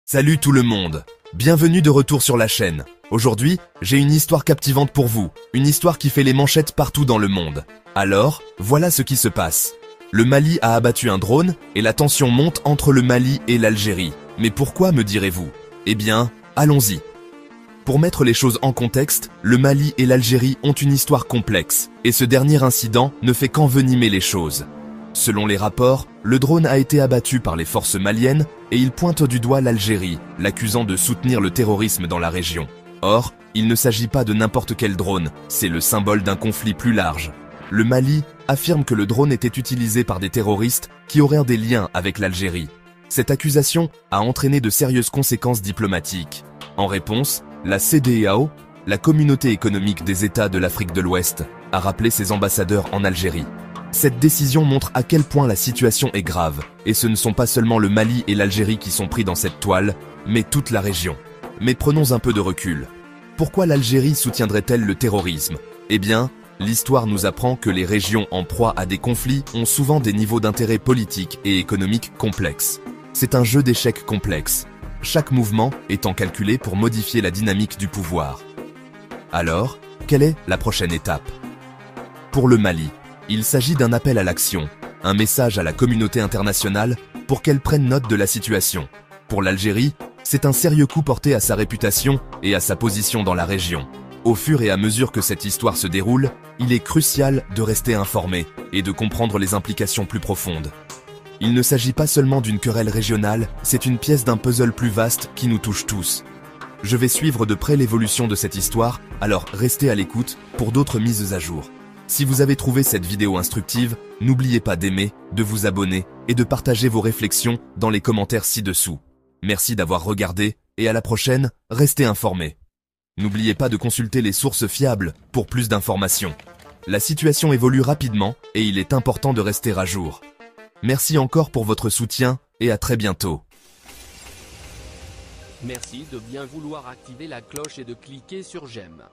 Salut tout le monde, bienvenue de retour sur la chaîne. Aujourd'hui, j'ai une histoire captivante pour vous, une histoire qui fait les manchettes partout dans le monde. Alors, voilà ce qui se passe. Le Mali a abattu un drone et la tension monte entre le Mali et l'Algérie. Mais pourquoi, me direz-vous? Eh bien, allons-y. Pour mettre les choses en contexte, le Mali et l'Algérie ont une histoire complexe, et ce dernier incident ne fait qu'envenimer les choses. Selon les rapports, le drone a été abattu par les forces maliennes et il pointe du doigt l'Algérie, l'accusant de soutenir le terrorisme dans la région. Or, il ne s'agit pas de n'importe quel drone, c'est le symbole d'un conflit plus large. Le Mali affirme que le drone était utilisé par des terroristes qui auraient des liens avec l'Algérie. Cette accusation a entraîné de sérieuses conséquences diplomatiques. En réponse, la CEDEAO, la Communauté économique des États de l'Afrique de l'Ouest, a rappelé ses ambassadeurs en Algérie. Cette décision montre à quel point la situation est grave, et ce ne sont pas seulement le Mali et l'Algérie qui sont pris dans cette toile, mais toute la région. Mais prenons un peu de recul. Pourquoi l'Algérie soutiendrait-elle le terrorisme? Eh bien, l'histoire nous apprend que les régions en proie à des conflits ont souvent des niveaux d'intérêt politique et économique complexes. C'est un jeu d'échecs complexe, chaque mouvement étant calculé pour modifier la dynamique du pouvoir. Alors, quelle est la prochaine étape? Pour le Mali, il s'agit d'un appel à l'action, un message à la communauté internationale pour qu'elle prenne note de la situation. Pour l'Algérie, c'est un sérieux coup porté à sa réputation et à sa position dans la région. Au fur et à mesure que cette histoire se déroule, il est crucial de rester informé et de comprendre les implications plus profondes. Il ne s'agit pas seulement d'une querelle régionale, c'est une pièce d'un puzzle plus vaste qui nous touche tous. Je vais suivre de près l'évolution de cette histoire, alors restez à l'écoute pour d'autres mises à jour. Si vous avez trouvé cette vidéo instructive, n'oubliez pas d'aimer, de vous abonner et de partager vos réflexions dans les commentaires ci-dessous. Merci d'avoir regardé et à la prochaine, restez informés. N'oubliez pas de consulter les sources fiables pour plus d'informations. La situation évolue rapidement et il est important de rester à jour. Merci encore pour votre soutien et à très bientôt. Merci de bien vouloir activer la cloche et de cliquer sur j'aime.